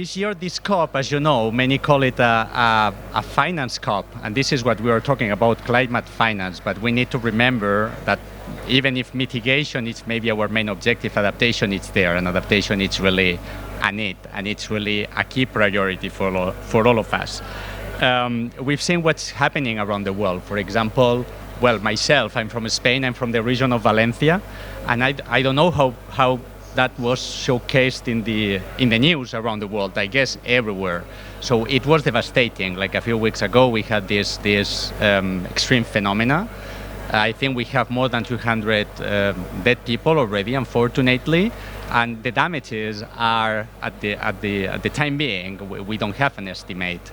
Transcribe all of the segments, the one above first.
this year, this COP, as you know, many call it a finance COP, and this is what we are talking about, climate finance. But we need to remember that even if mitigation is maybe our main objective, adaptation is there, and adaptation is really a need, and it's really a key priority for all of us. We've seen what's happening around the world. For example, well, myself, I'm from Spain, I'm from the region of Valencia, and I don't know how that was showcased in the news around the world, I guess everywhere. So it was devastating. Like a few weeks ago, we had this extreme phenomena. I think we have more than 200 dead people already, unfortunately, and the damages are at the time being, we don't have an estimate.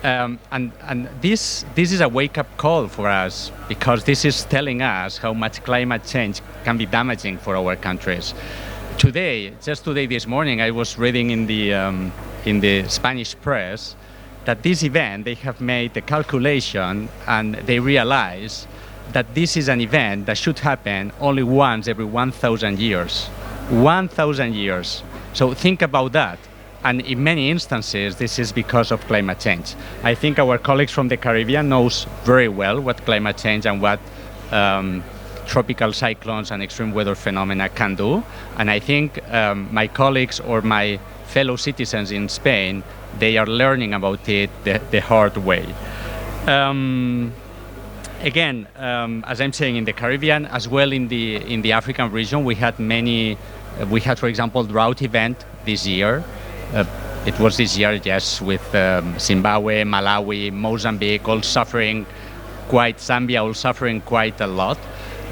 And this is a wake-up call for us, because this is telling us how much climate change can be damaging for our countries. Just today, this morning, I was reading in the Spanish press that this event, they have made the calculation and they realize that this is an event that should happen only once every 1,000 years. 1,000 years. So think about that. And in many instances, this is because of climate change. I think our colleagues from the Caribbean knows very well what climate change and what tropical cyclones and extreme weather phenomena can do. And I think my colleagues or my fellow citizens in Spain, they are learning about it the hard way. Again, as I'm saying, in the Caribbean, as well in the African region, we had, for example, drought event this year. It was this year, yes, with Zimbabwe, Malawi, Mozambique, all suffering quite, Zambia all suffering quite a lot.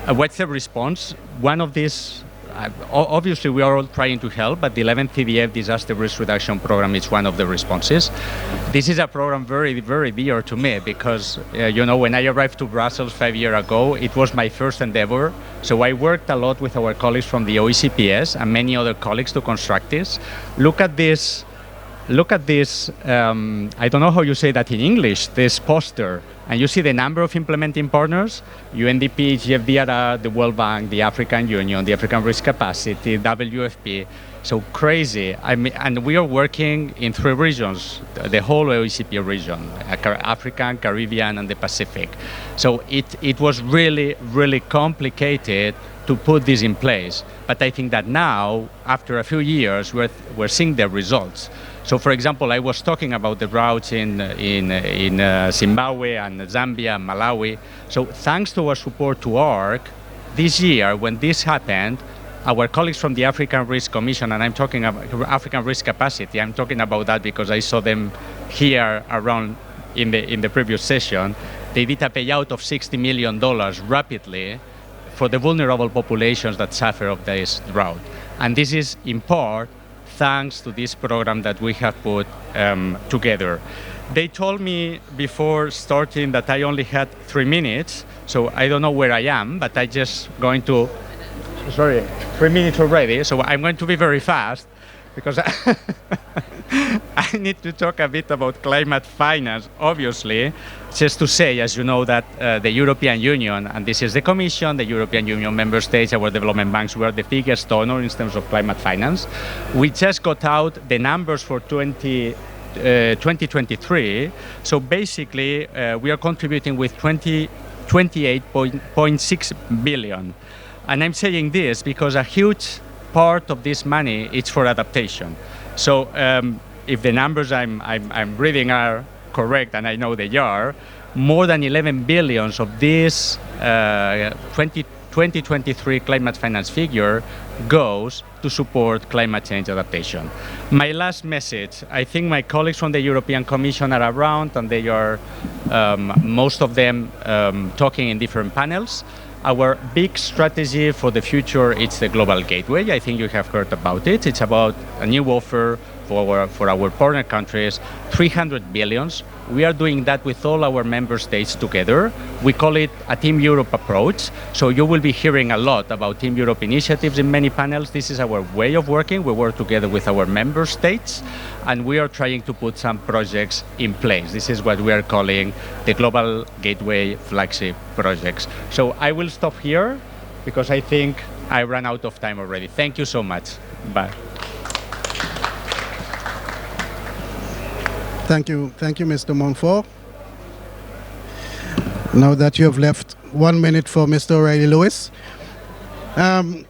What's the response? One of these, obviously we are all trying to help, but the 11th TDF Disaster Risk Reduction Program is one of the responses. This is a program very, very dear to me because, when I arrived to Brussels 5 years ago, it was my first endeavor. So I worked a lot with our colleagues from the OACPS and many other colleagues to construct this. Look at this, I don't know how you say that in English, this poster. And you see the number of implementing partners, UNDP, GFDRR, the World Bank, the African Union, the African Risk Capacity, WFP. So crazy. And we are working in 3 regions, the whole OECD region, African, Caribbean, and the Pacific. So it was really, really complicated to put this in place. But I think that now, after a few years, we're seeing the results. So, for example, I was talking about the droughts in Zimbabwe and Zambia and Malawi. So thanks to our support to ARC, this year, when this happened, our colleagues from the African Risk Commission, and I'm talking about African Risk Capacity, I'm talking about that because I saw them here around in the previous session, they did a payout of $60 million rapidly for the vulnerable populations that suffer of this drought. And this is in part thanks to this program that we have put together. They told me before starting that I only had 3 minutes, so I don't know where I am, but I just going to, 3 minutes already, so I'm going to be very fast because I need to talk a bit about climate finance, obviously, just to say, as you know, that the European Union, and this is the Commission, the European Union member states, our development banks, we are the biggest donor in terms of climate finance. We just got out the numbers for 2023. So basically, we are contributing with 28.6 billion. And I'm saying this because a huge part of this money is for adaptation. So if the numbers I'm reading are correct, and I know they are, more than 11 billions of this 2023 climate finance figure goes to support climate change adaptation. My last message, I think my colleagues from the European Commission are around, and they are, most of them, talking in different panels. Our big strategy for the future is the Global Gateway. I think you have heard about it. It's about a new offer for our partner countries, 300 billions. We are doing that with all our member states together. We call it a Team Europe approach. So you will be hearing a lot about Team Europe initiatives in many panels. This is our way of working. We work together with our member states, and we are trying to put some projects in place. This is what we are calling the Global Gateway flagship projects. So I will stop here because I think I ran out of time already. Thank you so much. Bye. Thank you, Mr. Montfort. Now that you have left 1 minute for Mr. O'Reilly Lewis. Mr.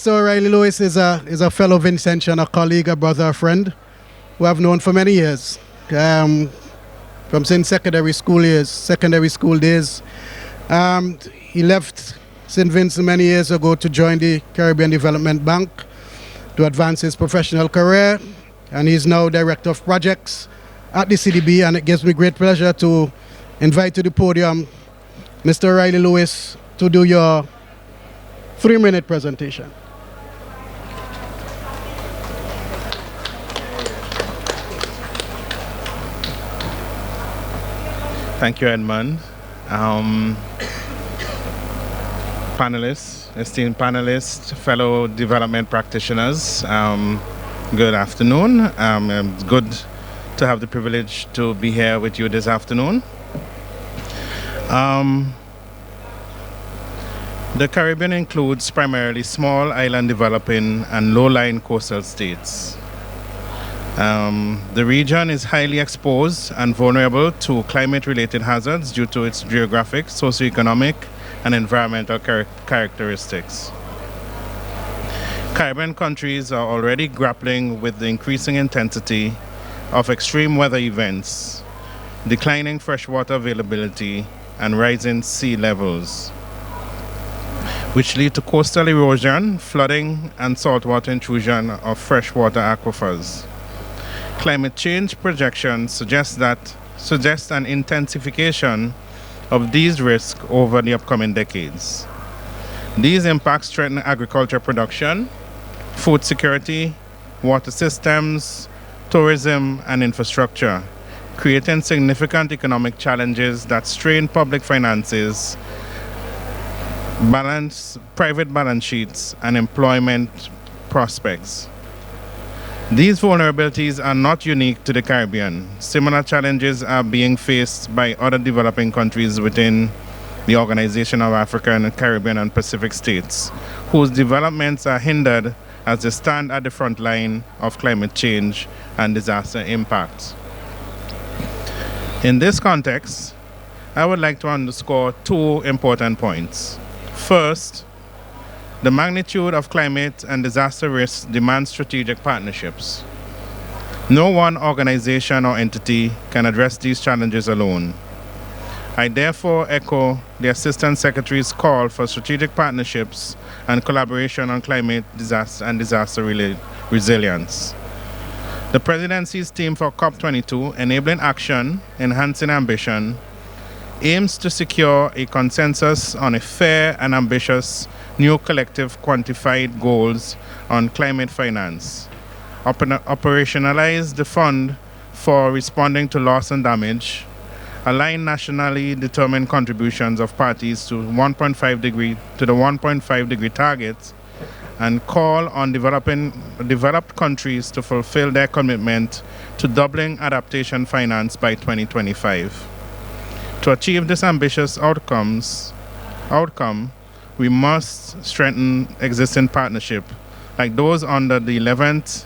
O'Reilly Lewis is a fellow Vincentian, a colleague, a brother, a friend, who I've known for many years, from since secondary school days. He left St. Vincent many years ago to join the Caribbean Development Bank to advance his professional career, and he's now Director of Projects at the CDB, and it gives me great pleasure to invite to the podium Mr. O'Reilly Lewis to do your 3-minute presentation. Thank you, Edmund. Panelists, esteemed panelists, fellow development practitioners, good afternoon. It's good to have the privilege to be here with you this afternoon. The Caribbean includes primarily small island developing and low-lying coastal states. The region is highly exposed and vulnerable to climate-related hazards due to its geographic, socioeconomic, and environmental characteristics. Caribbean countries are already grappling with the increasing intensity of extreme weather events, declining freshwater availability, and rising sea levels, which lead to coastal erosion, flooding, and saltwater intrusion of freshwater aquifers. Climate change projections suggest an intensification of these risks over the upcoming decades. These impacts threaten agriculture production, food security, water systems, tourism, and infrastructure, creating significant economic challenges that strain public finances, private balance sheets, and employment prospects. These vulnerabilities are not unique to the Caribbean. Similar challenges are being faced by other developing countries within the Organization of African, Caribbean, and Pacific States, whose developments are hindered as they stand at the front line of climate change and disaster impacts. In this context, I would like to underscore 2 important points. First, the magnitude of climate and disaster risks demands strategic partnerships. No one organization or entity can address these challenges alone. I therefore echo the Assistant Secretary's call for strategic partnerships and collaboration on climate disaster and disaster resilience. The Presidency's theme for COP22, Enabling Action, Enhancing Ambition, aims to secure a consensus on a fair and ambitious new collective quantified goals on climate finance, operationalize the fund for responding to loss and damage, align nationally determined contributions of parties to the 1.5 degree target, and call on developed countries to fulfill their commitment to doubling adaptation finance by 2025. To achieve this ambitious outcome, we must strengthen existing partnerships like those under the 11th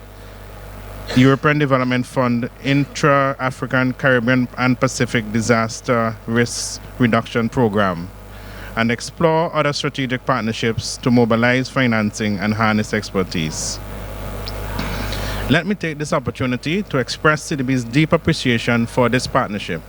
European Development Fund Intra-African, Caribbean, and Pacific Disaster Risk Reduction Program, and explore other strategic partnerships to mobilize financing and harness expertise. Let me take this opportunity to express CDB's deep appreciation for this partnership.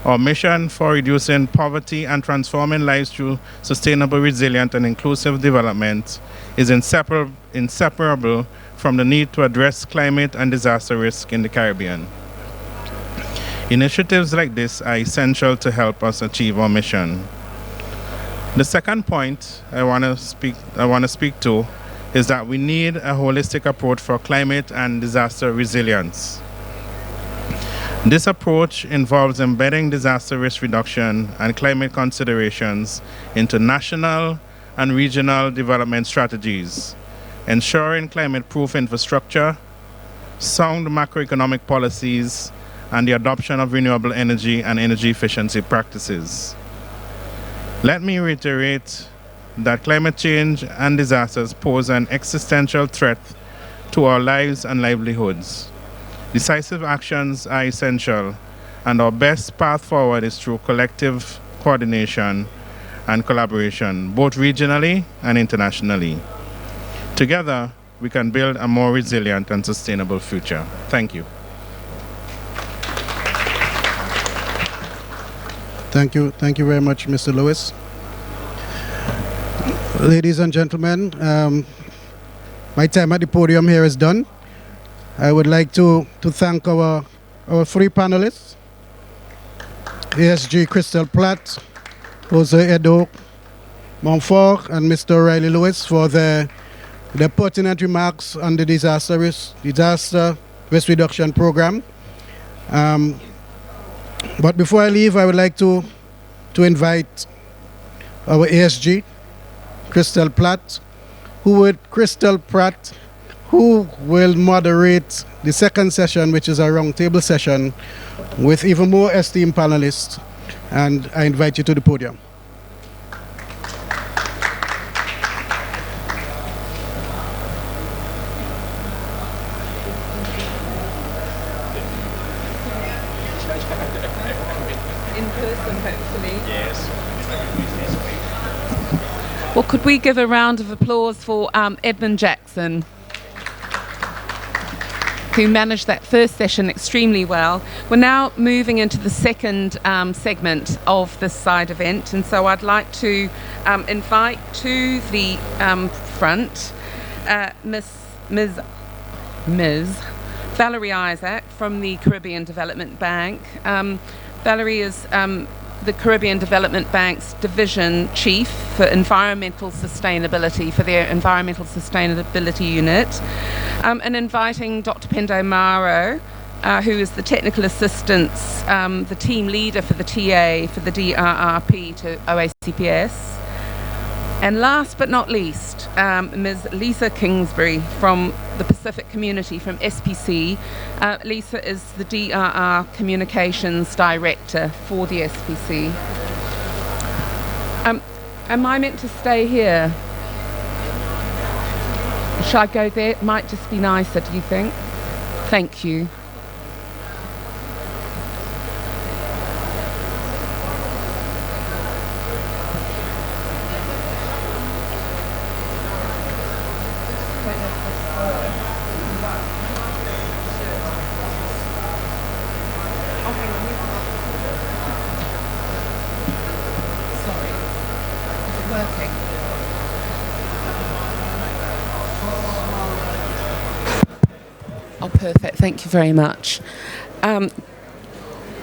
Our mission for reducing poverty and transforming lives through sustainable, resilient, and inclusive development is inseparable from the need to address climate and disaster risk in the Caribbean. Initiatives like this are essential to help us achieve our mission. The second point I want to speak to is that we need a holistic approach for climate and disaster resilience. This approach involves embedding disaster risk reduction and climate considerations into national and regional development strategies, ensuring climate-proof infrastructure, sound macroeconomic policies, and the adoption of renewable energy and energy efficiency practices. Let me reiterate that climate change and disasters pose an existential threat to our lives and livelihoods. Decisive actions are essential, and our best path forward is through collective coordination and collaboration, both regionally and internationally. Together, we can build a more resilient and sustainable future. Thank you. Thank you. Thank you very much, Mr. Lewis. Ladies and gentlemen, my time at the podium here is done. I would like to thank our three panelists, ASG Crystal Platt, Jose Edo Montfort, and Mr. O'Reilly Lewis for their pertinent remarks on the disaster risk reduction program. But before I leave, I would like to invite our ASG, Crystal Platt, who will moderate the second session, which is a roundtable session with even more esteemed panelists. And I invite you to the podium. Well, could we give a round of applause for Edmund Jackson, who managed that first session extremely well. We're now moving into the second segment of this side event, and so I'd like to invite to the front Ms. Valerie Isaac from the Caribbean Development Bank. Valerie is the Caribbean Development Bank's Division Chief for Environmental Sustainability, for their Environmental Sustainability Unit, and inviting Dr. Pendo Maro, who is the Technical Assistance, the Team Leader for the TA for the DRRP to OACPS. And last but not least, Ms. Lisa Kingsbury from the Pacific Community from SPC. Lisa is the DRR Communications Director for the SPC. Am I meant to stay here? Shall I go there? It might just be nicer, do you think? Thank you. Perfect, thank you very much.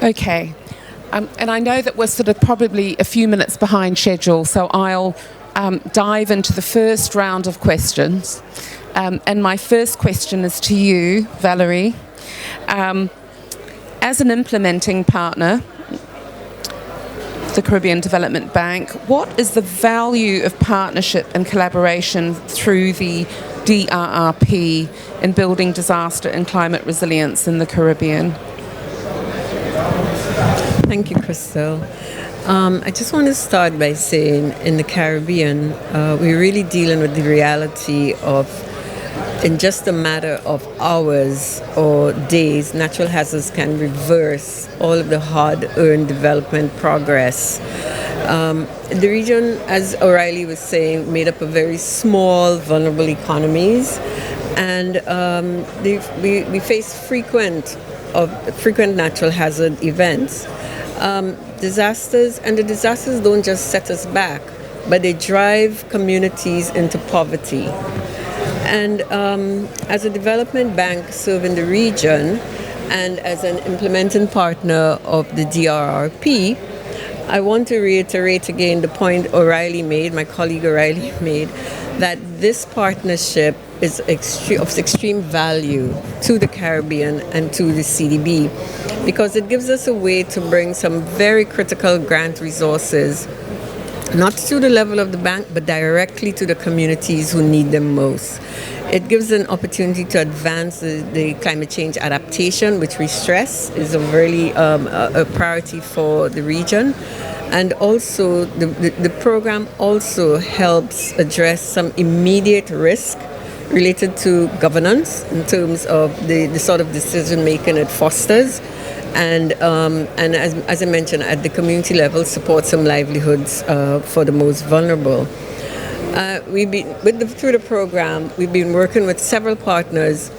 Okay, and I know that we're sort of probably a few minutes behind schedule, so I'll dive into the first round of questions. And my first question is to you, Valerie. As an implementing partner, the Caribbean Development Bank, what is the value of partnership and collaboration through the DRRP in building disaster and climate resilience in the Caribbean? Thank you, Crystal. I just want to start by saying in the Caribbean, we're really dealing with the reality of, in just a matter of hours or days, natural hazards can reverse all of the hard-earned development progress. The region, as O'Reilly was saying, made up of very small, vulnerable economies, and we face frequent natural hazard events. Disasters, and the disasters don't just set us back, but they drive communities into poverty. And as a development bank serving the region, and as an implementing partner of the DRRP, I want to reiterate again the point O'Reilly made, my colleague O'Reilly made, that this partnership is of extreme value to the Caribbean and to the CDB, because it gives us a way to bring some very critical grant resources, not to the level of the bank, but directly to the communities who need them most. It gives an opportunity to advance the climate change adaptation, which we stress is a priority for the region. And also, the program also helps address some immediate risk related to governance in terms of the sort of decision making it fosters. And as I mentioned, at the community level, support some livelihoods for the most vulnerable. Through the program, we've been working with several partners,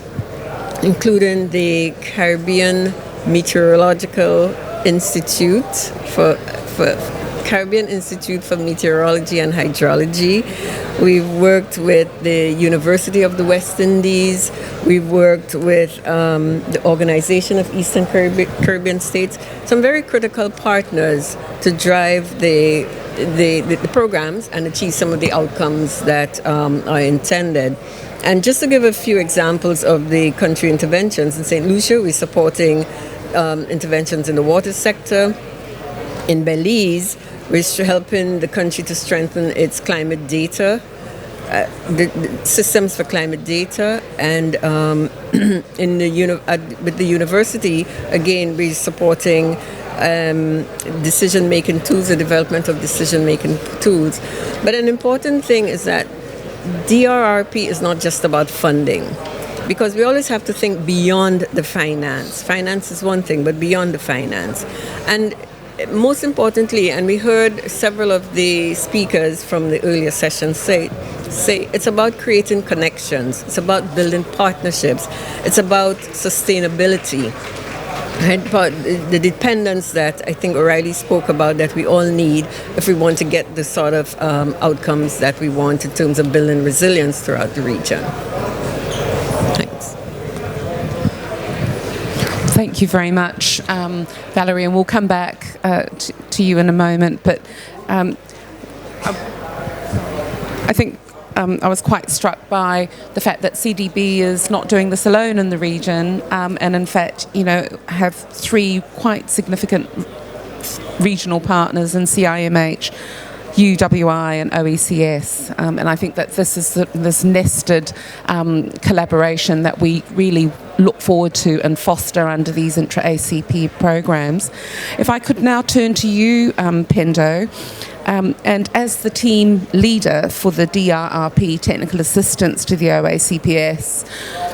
including the Caribbean Meteorological Institute for Caribbean Institute for Meteorology and Hydrology. We've worked with the University of the West Indies. We've worked with the Organization of Eastern Caribbean States. Some very critical partners to drive the programs and achieve some of the outcomes that are intended. And just to give a few examples of the country interventions, in St. Lucia, we're supporting interventions in the water sector. In Belize, we're helping the country to strengthen its climate data, the systems for climate data, and with the university, again, we're supporting decision-making tools, the development of decision-making tools. But an important thing is that DRRP is not just about funding, because we always have to think beyond the finance. Finance is one thing, but beyond the finance. And most importantly, and we heard several of the speakers from the earlier sessions say it's about creating connections, it's about building partnerships, it's about sustainability. Right? But the dependence that I think O'Reilly spoke about that we all need if we want to get the sort of outcomes that we want in terms of building resilience throughout the region. Thanks. Thank you very much, Valerie, and we'll come back to you in a moment. But I think I was quite struck by the fact that CDB is not doing this alone in the region, and in fact, have 3 quite significant regional partners in CIMH, UWI and OECS, and I think that this is this nested collaboration that we really look forward to and foster under these intra-ACP programs. If I could now turn to you, Pendo, and as the team leader for the DRRP, Technical Assistance to the OACPS,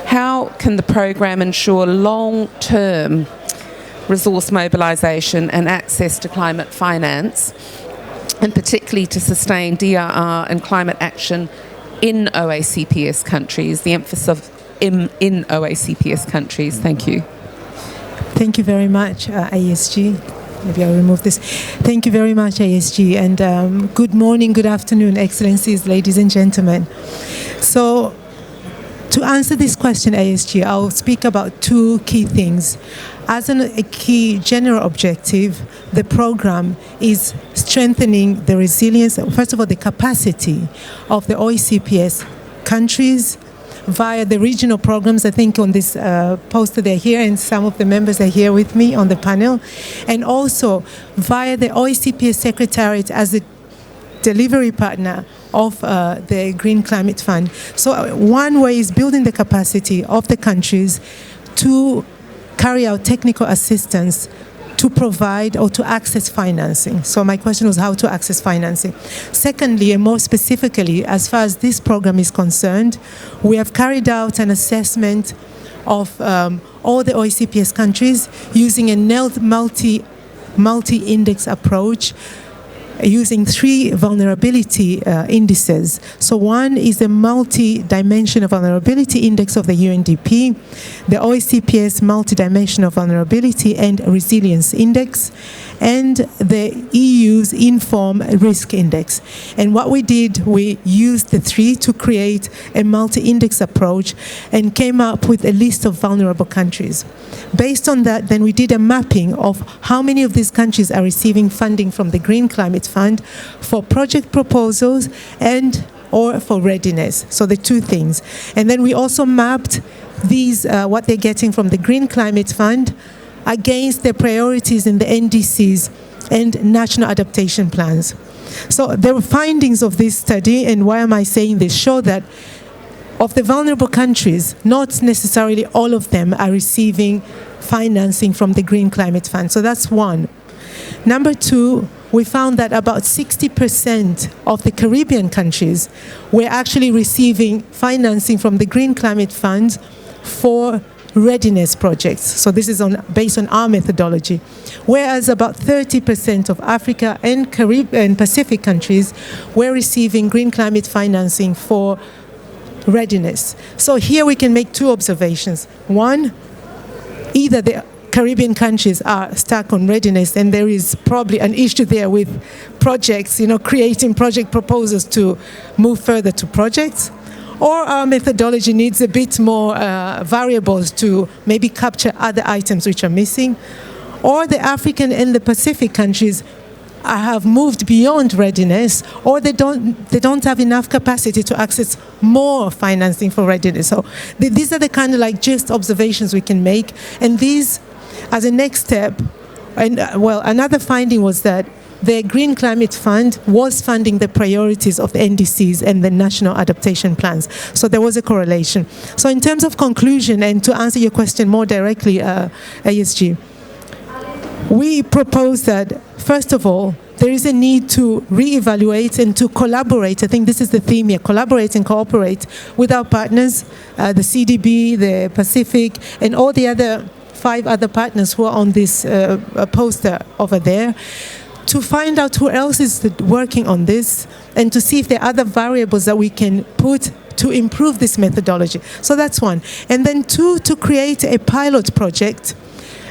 how can the program ensure long-term resource mobilisation and access to climate finance, and particularly to sustain DRR and climate action in OACPS countries, the emphasis of in OACPS countries? Thank you. Thank you very much, ASG. Maybe I'll remove this. Thank you very much, ASG, and good morning, good afternoon, Excellencies, ladies and gentlemen. So, to answer this question, ASG, I'll speak about 2 key things. As a key general objective, the program is strengthening the resilience, first of all, the capacity of the OACPS countries via the regional programs. I think on this poster they're here, and some of the members are here with me on the panel, and also via the OACPS Secretariat as a delivery partner of the Green Climate Fund. So one way is building the capacity of the countries to carry out technical assistance to provide or to access financing. So my question was how to access financing. Secondly, and more specifically, as far as this program is concerned, we have carried out an assessment of all the OACPS countries using a multi-index approach, using 3 vulnerability indices. So one is the multi-dimensional vulnerability index of the UNDP, the OACPS multi-dimensional vulnerability and resilience index, and the EU's Inform Risk Index. And what we did, we used the 3 to create a multi-index approach and came up with a list of vulnerable countries. Based on that, then we did a mapping of how many of these countries are receiving funding from the Green Climate Fund for project proposals and or for readiness. So the 2 things. And then we also mapped these, what they're getting from the Green Climate Fund against the priorities in the NDCs and national adaptation plans. So the findings of this study, and why am I saying this, show that of the vulnerable countries, not necessarily all of them are receiving financing from the Green Climate Fund. So that's one. Number 2, we found that about 60% of the Caribbean countries were actually receiving financing from the Green Climate Fund for readiness projects. So this is based on our methodology. Whereas about 30% of Africa and Caribbean Pacific countries were receiving green climate financing for readiness. So here we can make two observations. One, either the Caribbean countries are stuck on readiness, and there is probably an issue there with projects, creating project proposals to move further to projects, or our methodology needs a bit more variables to maybe capture other items which are missing, or the African and the Pacific countries have moved beyond readiness, or they don't have enough capacity to access more financing for readiness. So these are the kind of just observations we can make, and these, as a next step, and another finding was that the Green Climate Fund was funding the priorities of the NDCs and the national adaptation plans. So there was a correlation. So in terms of conclusion, and to answer your question more directly, ASG, we propose that, first of all, there is a need to reevaluate and to collaborate. I think this is the theme here, collaborate and cooperate with our partners, the CDB, the Pacific, and all the other 5 other partners who are on this poster over there, to find out who else is working on this and to see if there are other variables that we can put to improve this methodology. So that's one. And then 2, to create a pilot project.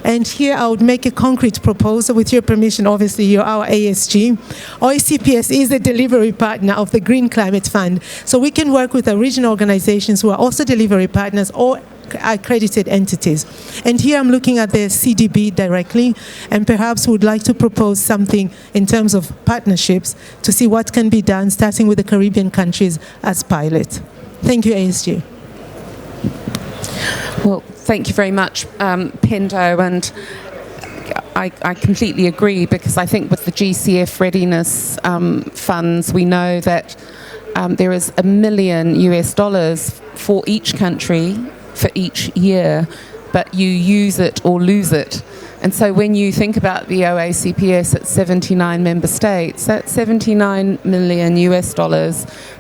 And here I would make a concrete proposal, with your permission. Obviously, you're our ASG. OACPS is the delivery partner of the Green Climate Fund. So we can work with the regional organizations who are also delivery partners or accredited entities. And here I'm looking at the CDB directly, and perhaps would like to propose something in terms of partnerships to see what can be done, starting with the Caribbean countries as pilot. Thank you, ASG. Well, thank you very much, Pendo, and I completely agree, because I think with the GCF readiness funds, we know that there is $1 million for each country for each year, but you use it or lose it. And so when you think about the OACPS at 79 member states, that's $79 million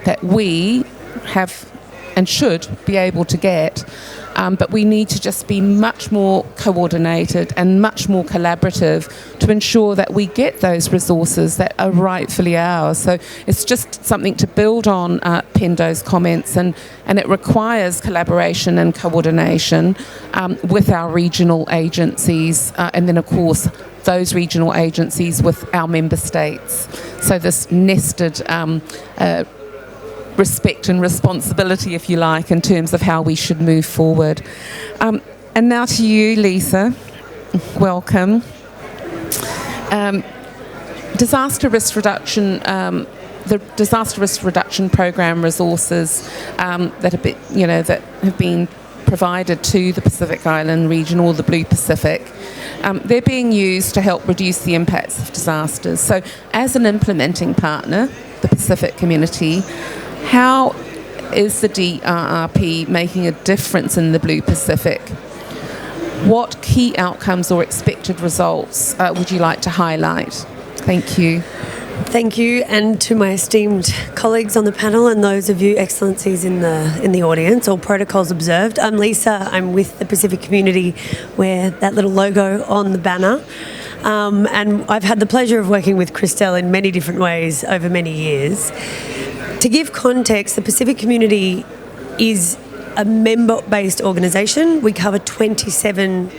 that we have and should be able to get. But we need to just be much more coordinated and much more collaborative to ensure that we get those resources that are rightfully ours. So it's just something to build on Pendo's comments, and it requires collaboration and coordination with our regional agencies, and then of course those regional agencies with our member states. So this nested respect and responsibility, if you like, in terms of how we should move forward. And now to you, Lisa. Welcome. Disaster risk reduction, the disaster risk reduction program resources that have been provided to the Pacific Island region, or the Blue Pacific, they're being used to help reduce the impacts of disasters. So as an implementing partner, the Pacific community, how is the DRRP making a difference in the Blue Pacific? What key outcomes or expected results would you like to highlight? Thank you. Thank you, and to my esteemed colleagues on the panel and those of you excellencies in the audience, all protocols observed. I'm Lisa. I'm with the Pacific community, where that little logo on the banner. And I've had the pleasure of working with Christelle in many different ways over many years. To give context, the Pacific community is a member-based organisation. We cover 27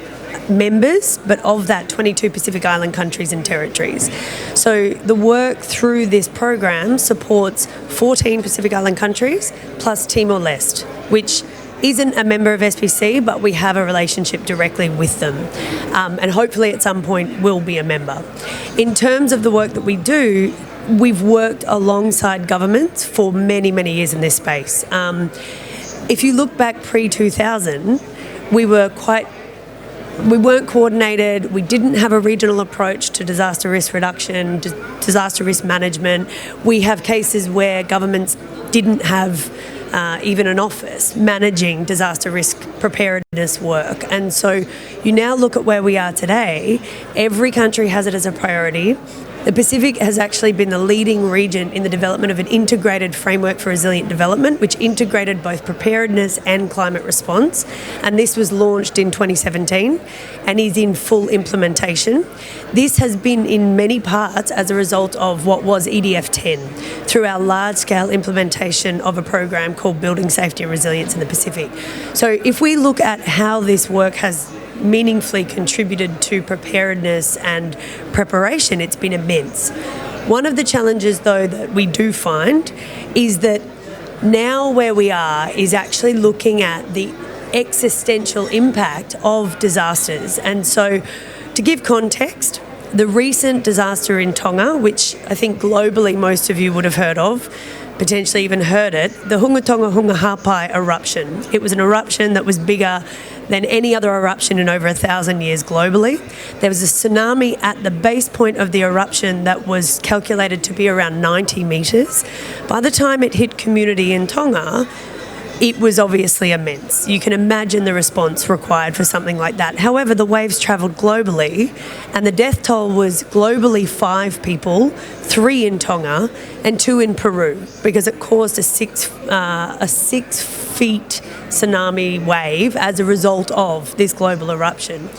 members, but of that, 22 Pacific Island countries and territories. So the work through this program supports 14 Pacific Island countries plus Timor-Leste, which isn't a member of SPC, but we have a relationship directly with them, and hopefully at some point will be a member. In terms of the work that we do, we've worked alongside governments for many, many years in this space. If you look back pre-2000, we weren't coordinated, we didn't have a regional approach to disaster risk reduction, disaster risk management. We have cases where governments didn't have even an office managing disaster risk preparedness work. And so you now look at where we are today, every country has it as a priority. The Pacific has actually been the leading region in the development of an integrated framework for resilient development, which integrated both preparedness and climate response. And this was launched in 2017 and is in full implementation. This has been in many parts as a result of what was EDF 10 through our large-scale implementation of a program called Building Safety and Resilience in the Pacific. So if we look at how this work has meaningfully contributed to preparedness and preparation, it's been immense. One of the challenges, though, that we do find is that now where we are is actually looking at the existential impact of disasters. And so, to give context, the recent disaster in Tonga, which I think globally most of you would have heard of, potentially even heard it, the Hunga Tonga Hunga Hapai eruption. It was an eruption that was bigger than any other eruption in over 1,000 years globally. There was a tsunami at the base point of the eruption that was calculated to be around 90 metres. By the time it hit community in Tonga, it was obviously immense. You can imagine the response required for something like that. However, the waves travelled globally, and the death toll was globally 5 people, 3 in Tonga and 2 in Peru, because it caused a 6 feet tsunami wave as a result of this global eruption.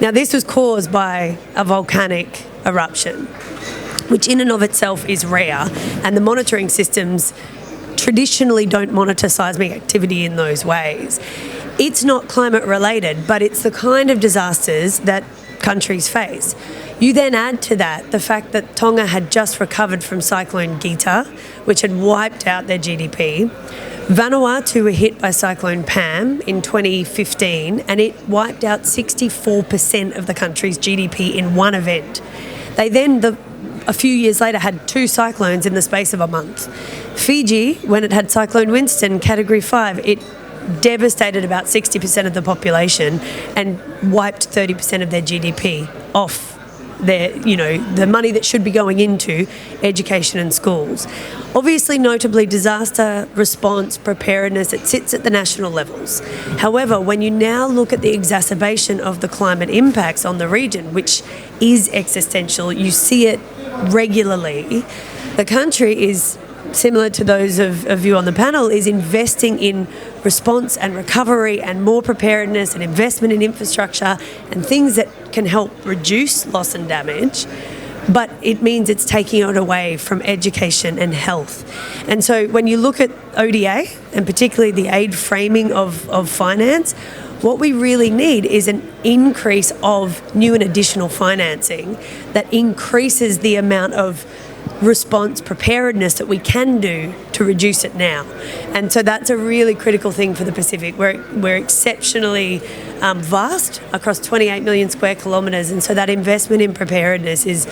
Now, this was caused by a volcanic eruption, which in and of itself is rare, and the monitoring systems traditionally don't monitor seismic activity in those ways. It's not climate related, but it's the kind of disasters that countries face. You then add to that the fact that Tonga had just recovered from Cyclone Gita, which had wiped out their GDP. Vanuatu were hit by Cyclone Pam in 2015, and it wiped out 64% of the country's GDP in one event. They then, a few years later, had 2 cyclones in the space of a month. Fiji, when it had Cyclone Winston, Category 5, it devastated about 60% of the population and wiped 30% of their GDP off the money that should be going into education and schools. Obviously, notably, disaster response, preparedness, it sits at the national levels. However, when you now look at the exacerbation of the climate impacts on the region, which is existential, you see it regularly. The country is, similar to those of you on the panel, is investing in response and recovery and more preparedness and investment in infrastructure and things that can help reduce loss and damage, but it means it's taking it away from education and health. And so when you look at ODA, and particularly the aid framing of finance, what we really need is an increase of new and additional financing that increases the amount of response preparedness that we can do to reduce it now. And so that's a really critical thing for the Pacific. We're exceptionally vast across 28 million square kilometres, and so that investment in preparedness is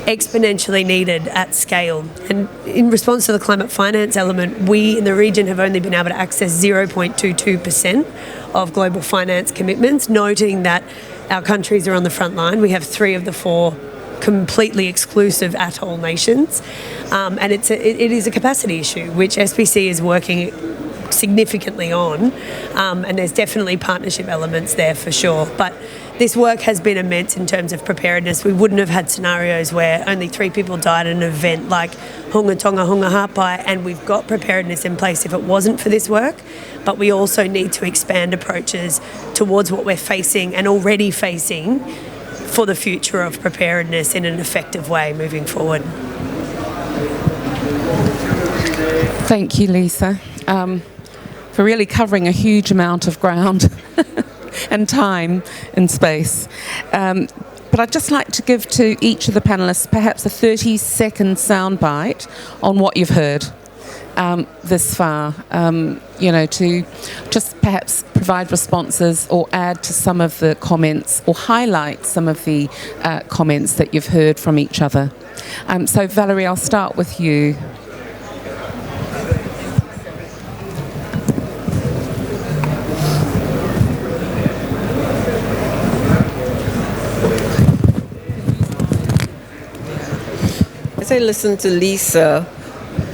exponentially needed at scale. And in response to the climate finance element, we in the region have only been able to access 0.22% of global finance commitments, noting that our countries are on the front line. We have 3 of the 4 completely exclusive atoll nations, and it is a capacity issue which SPC is working significantly on, and there's definitely partnership elements there for sure. But this work has been immense in terms of preparedness. We wouldn't have had scenarios where only 3 people died at an event like Hunga Tonga Hunga Hapai, and we've got preparedness in place if it wasn't for this work. But we also need to expand approaches towards what we're facing and already facing for the future of preparedness in an effective way moving forward. Thank you, Lisa, for really covering a huge amount of ground and time and space. But I'd just like to give to each of the panellists perhaps a 30-second soundbite on what you've heard this far, to just perhaps provide responses or add to some of the comments or highlight some of the comments that you've heard from each other. So Valerie, I'll start with you. As I listened to Lisa,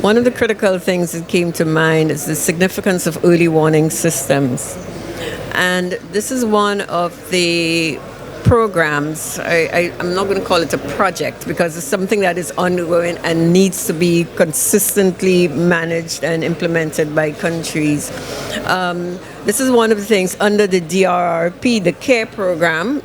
one of the critical things that came to mind is the significance of early warning systems. And this is one of the programs. I'm not going to call it a project because it's something that is ongoing and needs to be consistently managed and implemented by countries. This is one of the things under the DRRP, the CARE program,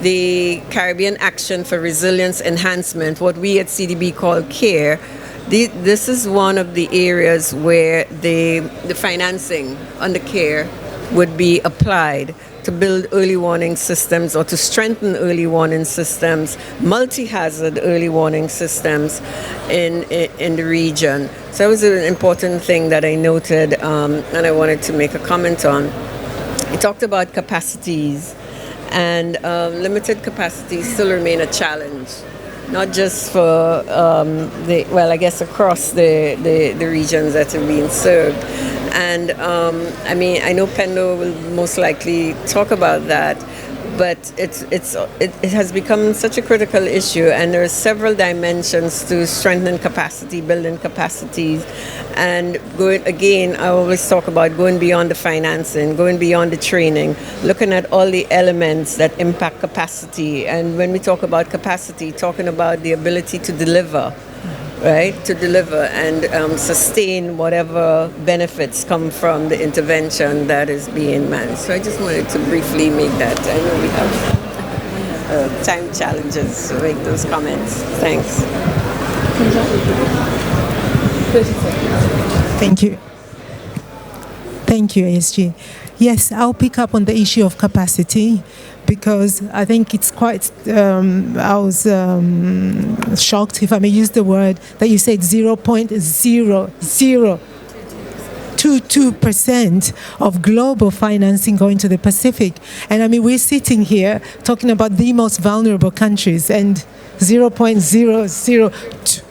the Caribbean Action for Resilience Enhancement, what we at CDB call CARE. This is one of the areas where the financing under CARE would be applied to build early warning systems or to strengthen early warning systems, multi-hazard early warning systems in the region. So that was an important thing that I noted and I wanted to make a comment on. It talked about capacities, and limited capacities still remain a challenge, not just for across the regions that are being served. And I know Pendo will most likely talk about that, but it has become such a critical issue, and there are several dimensions to strengthening capacity, building capacities, and I always talk about going beyond the financing, going beyond the training, looking at all the elements that impact capacity. And when we talk about capacity, talking about the ability to deliver, right? To deliver and sustain whatever benefits come from the intervention that is being managed. So I just wanted to briefly make that. I know we have time challenges to make those comments. Thanks. Thank you. Thank you, ASG. Yes, I'll pick up on the issue of capacity, because I think it's quite, I was shocked, if I may use the word, that you said 0.0022% of global financing going to the Pacific. And I mean, we're sitting here talking about the most vulnerable countries, and 0.002.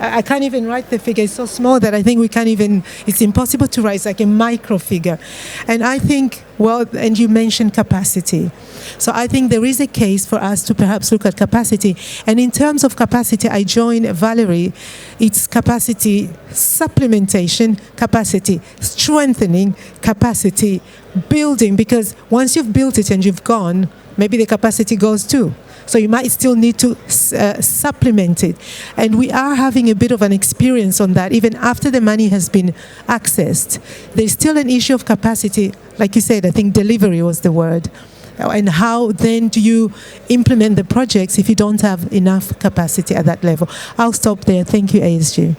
I can't even write the figure. It's so small that I think we can't even, it's impossible to write. It's like a micro figure. And I think, and you mentioned capacity. So I think there is a case for us to perhaps look at capacity. And in terms of capacity, I join Valerie. It's capacity supplementation, capacity strengthening, capacity building, because once you've built it and you've gone, maybe the capacity goes too. So you might still need to supplement it. And we are having a bit of an experience on that. Even after the money has been accessed, there's still an issue of capacity. Like you said, I think delivery was the word. And how then do you implement the projects if you don't have enough capacity at that level? I'll stop there. Thank you, ASG.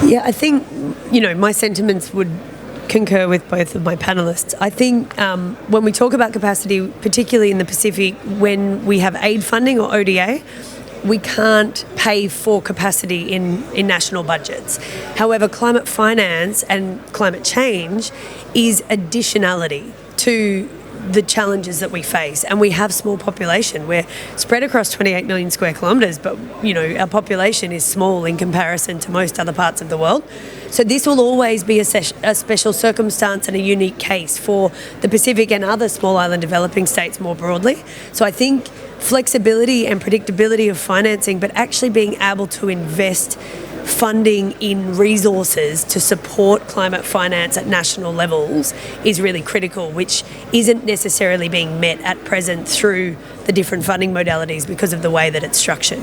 Yeah, I think, my sentiments would concur with both of my panelists. I think when we talk about capacity, particularly in the Pacific, when we have aid funding or ODA, we can't pay for capacity in national budgets. However, climate finance and climate change is additionality to the challenges that we face, and we have small population. We're spread across 28 million square kilometres, but our population is small in comparison to most other parts of the world. So this will always be a special circumstance and a unique case for the Pacific and other small island developing states more broadly. So I think flexibility and predictability of financing, but actually being able to invest funding in resources to support climate finance at national levels is really critical, which isn't necessarily being met at present through the different funding modalities because of the way that it's structured.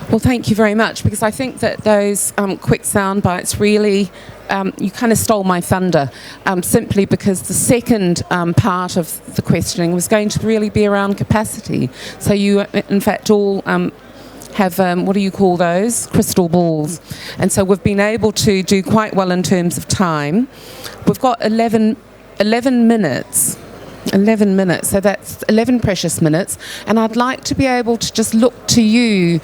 Well, thank you very much, because I think that those quick sound bites really, you kind of stole my thunder, simply because the second part of the questioning was going to really be around capacity. So you, in fact, all have, what do you call those? Crystal balls. And so we've been able to do quite well in terms of time. We've got 11 minutes. 11 minutes, so that's 11 precious minutes, and I'd like to be able to just look to you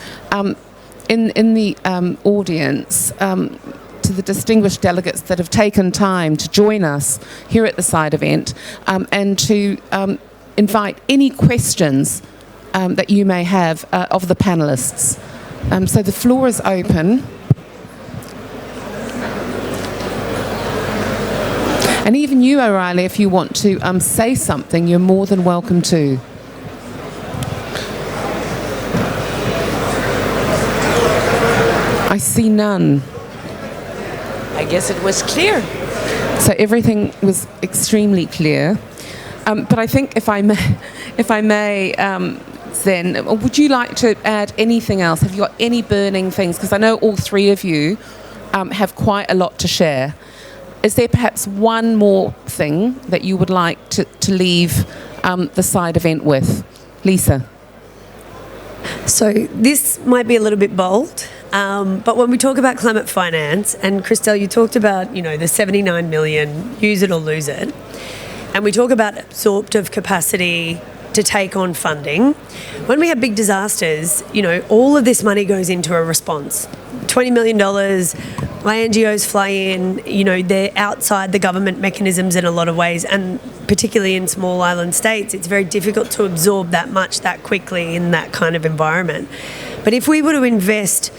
in the audience, to the distinguished delegates that have taken time to join us here at the side event, and to invite any questions that you may have of the panellists. So the floor is open. And even you, O'Reilly, if you want to say something, you're more than welcome to. I see none. I guess it was clear. So everything was extremely clear. But I think if I may, then would you like to add anything else? Have you got any burning things? Because I know all three of you have quite a lot to share. Is there perhaps one more thing that you would like to leave the side event with? Lisa. So this might be a little bit bold, but when we talk about climate finance, and Christelle, you talked about, the 79 million, use it or lose it, and we talk about absorptive capacity to take on funding. When we have big disasters, all of this money goes into a response. $20 million, my NGOs fly in, they're outside the government mechanisms in a lot of ways, and particularly in small island states, it's very difficult to absorb that much that quickly in that kind of environment. But if we were to invest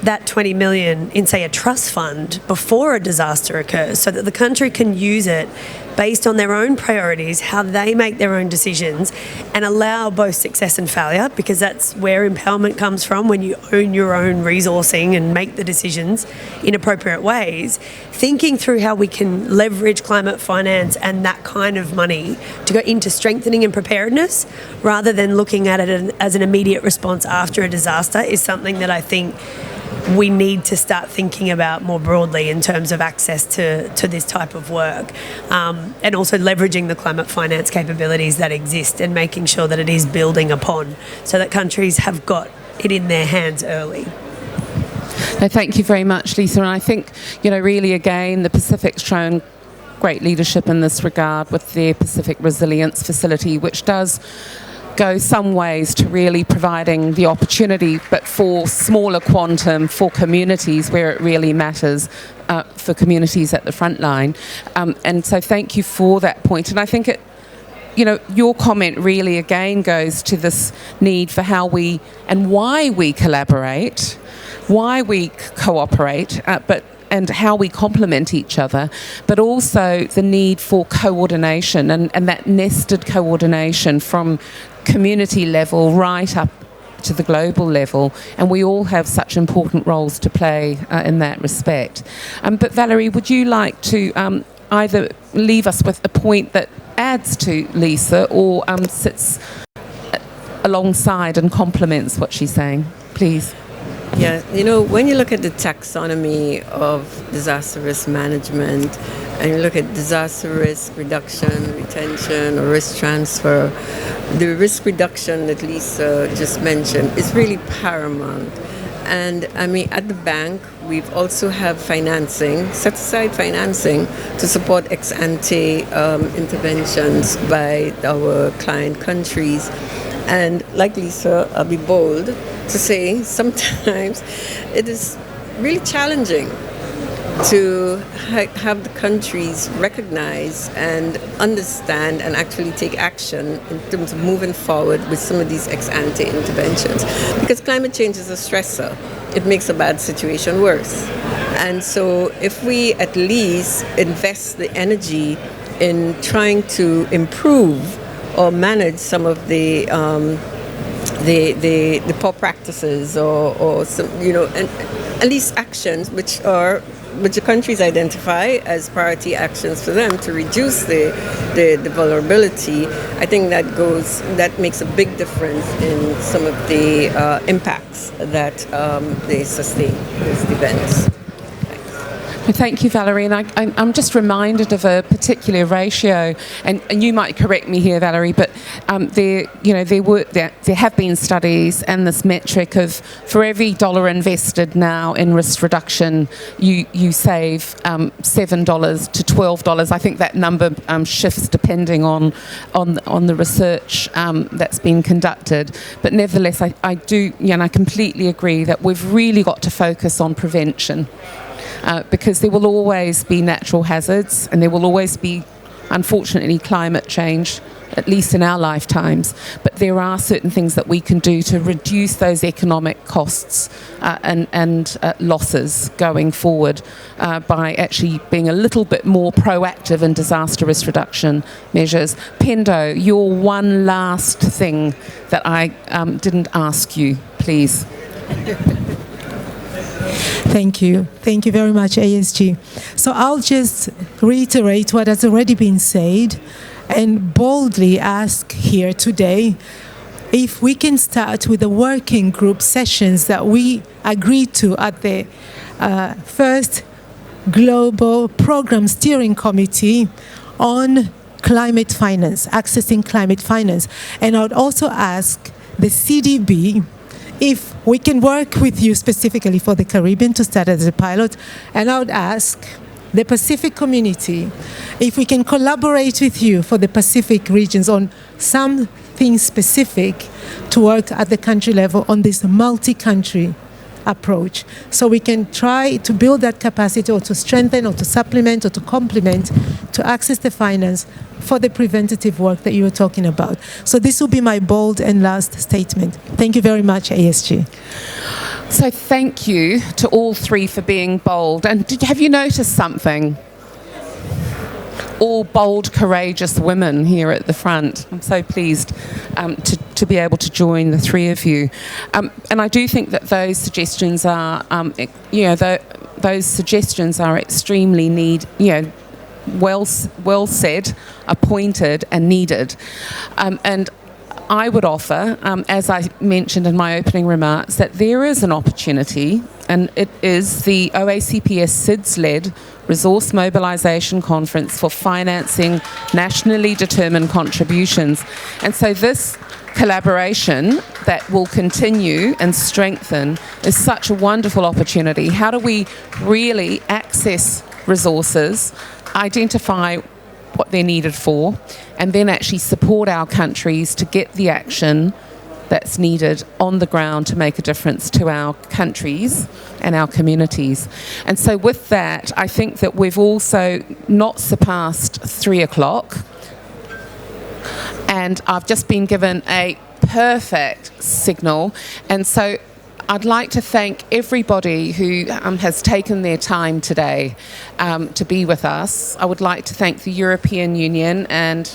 that 20 million in, say, a trust fund before a disaster occurs, so that the country can use it based on their own priorities, how they make their own decisions, and allow both success and failure, because that's where empowerment comes from, when you own your own resourcing and make the decisions in appropriate ways. Thinking through how we can leverage climate finance and that kind of money to go into strengthening and preparedness, rather than looking at it as an immediate response after a disaster, is something that I think we need to start thinking about more broadly in terms of access to this type of work, and also leveraging the climate finance capabilities that exist and making sure that it is building upon, so that countries have got it in their hands early. No, thank you very much, Lisa. And I think, really, again, the Pacific's shown great leadership in this regard with their Pacific Resilience Facility, which does go some ways to really providing the opportunity, but for smaller quantum, for communities where it really matters, for communities at the front line. And so thank you for that point. And I think your comment really again goes to this need for how we and why we collaborate, why we cooperate, and how we complement each other, but also the need for coordination and that nested coordination from community level right up to the global level, and we all have such important roles to play in that respect. But Valerie, would you like to either leave us with a point that adds to Lisa or sits alongside and complements what she's saying, please? Yeah, when you look at the taxonomy of disaster risk management and you look at disaster risk reduction, retention, or risk transfer, the risk reduction that Lisa just mentioned is really paramount. And at the bank, we've also have financing, set aside financing to support ex-ante interventions by our client countries. And like Lisa, I'll be bold to say sometimes it is really challenging to have the countries recognize and understand and actually take action in terms of moving forward with some of these ex-ante interventions. Because climate change is a stressor. It makes a bad situation worse. And so if we at least invest the energy in trying to improve or manage some of the poor practices or some, and at least actions which the countries identify as priority actions for them to reduce the vulnerability, I think that makes a big difference in some of the impacts that they sustain these events. Thank you, Valerie. And I'm just reminded of a particular ratio, and you might correct me here, Valerie, but there have been studies and this metric of for every dollar invested now in risk reduction, you save $7 to $12. I think that number shifts depending on the research that's been conducted. But nevertheless, I do, and I completely agree that we've really got to focus on prevention. Because there will always be natural hazards and there will always be, unfortunately, climate change, at least in our lifetimes. But there are certain things that we can do to reduce those economic costs and losses going forward by actually being a little bit more proactive in disaster risk reduction measures. Pendo, your one last thing that I didn't ask you, please. Thank you. Thank you very much, ASG. So I'll just reiterate what has already been said and boldly ask here today if we can start with the working group sessions that we agreed to at the first Global Program Steering Committee on climate finance, accessing climate finance. And I would also ask the CDB if we can work with you specifically for the Caribbean to start as a pilot. And I would ask the Pacific community if we can collaborate with you for the Pacific regions on something specific to work at the country level on this multi-country approach. So we can try to build that capacity or to strengthen or to supplement or to complement to access the finance for the preventative work that you were talking about. So this will be my bold and last statement. Thank you very much, ASG. So thank you to all three for being bold. And have you noticed something? All bold, courageous women here at the front. I'm so pleased to be able to join the three of you. And I do think that those suggestions are, those suggestions are extremely well said, appointed, and needed. And I would offer, as I mentioned in my opening remarks, that there is an opportunity, and it is the OACPS SIDS-led Resource Mobilisation Conference for financing nationally determined contributions. And so this collaboration that will continue and strengthen is such a wonderful opportunity. How do we really access resources, identify what they're needed for, and then actually support our countries to get the action that's needed on the ground to make a difference to our countries and our communities. And so with that, I think that we've also not surpassed 3 o'clock, and I've just been given a perfect signal. And so I'd like to thank everybody who has taken their time today to be with us. I would like to thank the European Union and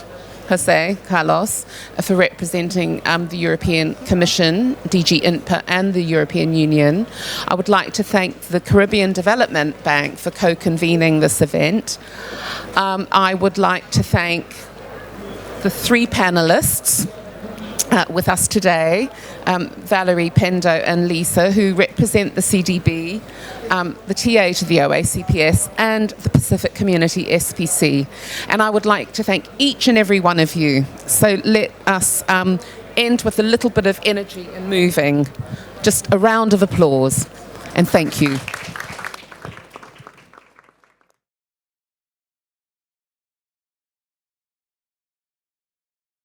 Jose Carlos for representing the European Commission, DG INPA, and the European Union. I would like to thank the Caribbean Development Bank for co-convening this event. I would like to thank the three panelists with us today, Valerie, Pendo and Lisa, who represent the CDB, the TA to the OACPS and the Pacific Community SPC. And I would like to thank each and every one of you. So let us end with a little bit of energy and moving. Just a round of applause. And thank you.